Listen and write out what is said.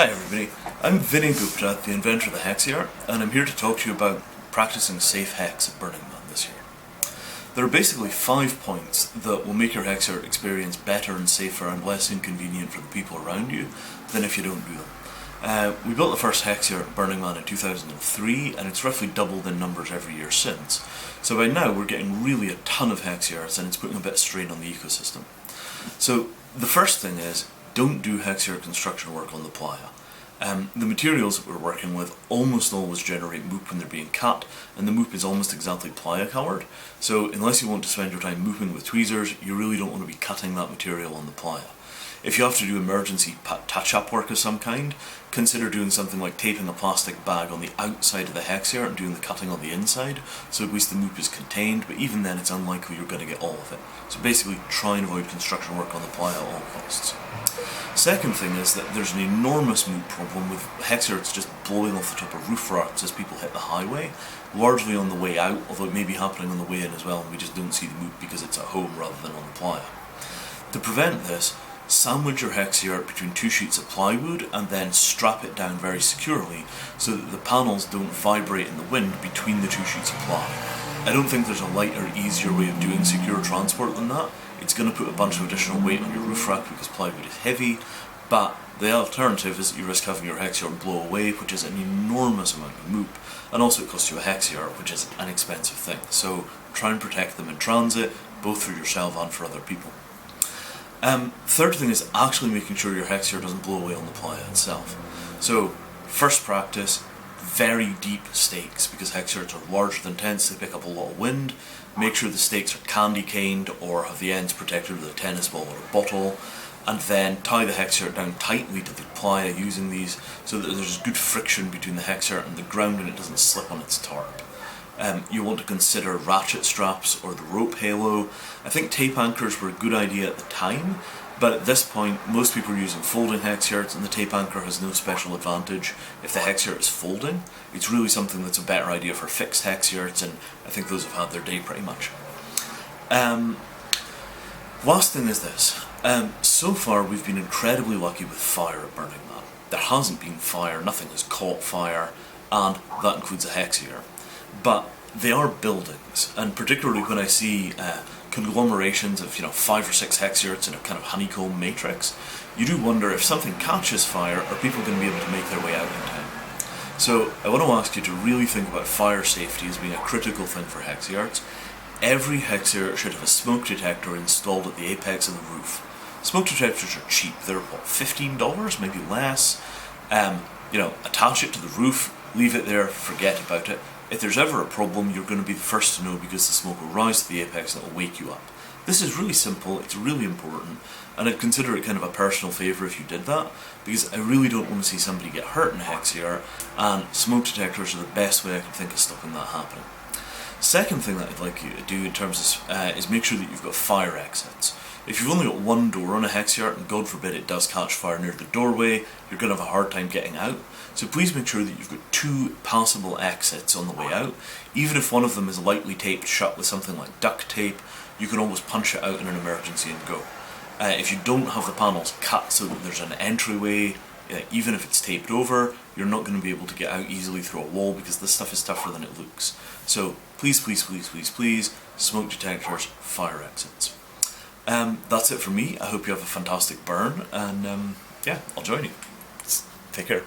Hi everybody, I'm Vinny Gupta, the inventor of the Hexiart, and I'm here to talk to you about practicing safe hex at Burning Man this year. There are basically 5 points that will make your Hexiart experience better and safer and less inconvenient for the people around you than if you don't do them. We built the first Hexiart at Burning Man in 2003, and it's roughly doubled in numbers every year since. So by now we're getting really a ton of Hexiarts, and it's putting a bit of strain on the ecosystem. So the first thing is, don't do Hexiart construction work on the playa. The materials that we're working with almost always generate moop when they're being cut, and the moop is almost exactly playa coloured, so unless you want to spend your time mooping with tweezers, you really don't want to be cutting that material on the playa. If you have to do emergency touch-up work of some kind, consider doing something like taping a plastic bag on the outside of the Hexiart and doing the cutting on the inside, so at least the moop is contained, but even then it's unlikely you're going to get all of it. So basically try and avoid construction work on the playa at all costs. Second thing is that there's an enormous moop problem with Hexiarts just blowing off the top of roof racks as people hit the highway, largely on the way out, although it may be happening on the way in as well, and we just don't see the moop because it's at home rather than on the playa. To prevent this, sandwich your Hexiart between 2 sheets of plywood and then strap it down very securely so that the panels don't vibrate in the wind between the 2 sheets of ply. I don't think there's a lighter, easier way of doing secure transport than that. It's going to put a bunch of additional weight on your roof rack because plywood is heavy, but the alternative is that you risk having your Hexiart blow away, which is an enormous amount of moop, and also it costs you a Hexiart, which is an expensive thing. So try and protect them in transit, both for yourself and for other people. Third thing is actually making sure your Hexiart doesn't blow away on the playa itself. So, first practice, very deep stakes, because Hexiarts are larger than tents, they pick up a lot of wind. Make sure the stakes are candy caned or have the ends protected with a tennis ball or a bottle, and then tie the Hexiart down tightly to the playa using these so that there's good friction between the Hexiart and the ground and it doesn't slip on its tarp. You want to consider ratchet straps or the rope halo. I think tape anchors were a good idea at the time, but at this point most people are using folding Hexiarts and the tape anchor has no special advantage if the Hexiart is folding. It's really something that's a better idea for fixed Hexiarts, and I think those have had their day pretty much. Last thing is this. So far we've been incredibly lucky with fire at Burning Man. There hasn't been fire, nothing has caught fire, and that includes a Hexiart. But they are buildings, and particularly when I see conglomerations of 5 or 6 Hexiarts in a kind of honeycomb matrix, you do wonder if something catches fire, are people going to be able to make their way out in time? So I want to ask you to really think about fire safety as being a critical thing for Hexiarts. Every Hexiart should have a smoke detector installed at the apex of the roof. Smoke detectors are cheap, they're what, $15, maybe less? Attach it to the roof, leave it there, forget about it. If there's ever a problem, you're going to be the first to know because the smoke will rise to the apex and it will wake you up. This is really simple, it's really important, and I'd consider it kind of a personal favour if you did that, because I really don't want to see somebody get hurt in a Hexiart, and smoke detectors are the best way I can think of stopping that happening. Second thing that I'd like you to do in terms of is make sure that you've got fire exits. If you've only got one door on a Hexiart, and God forbid it does catch fire near the doorway, you're going to have a hard time getting out. So please make sure that you've got 2 passable exits on the way out. Even if one of them is lightly taped shut with something like duct tape, you can always punch it out in an emergency and go. If you don't have the panels cut so that there's an entryway, even if it's taped over, you're not going to be able to get out easily through a wall because this stuff is tougher than it looks. So please, please, please, please, please, smoke detectors, fire exits. That's it for me. I hope you have a fantastic burn, and yeah, I'll join you. Take care.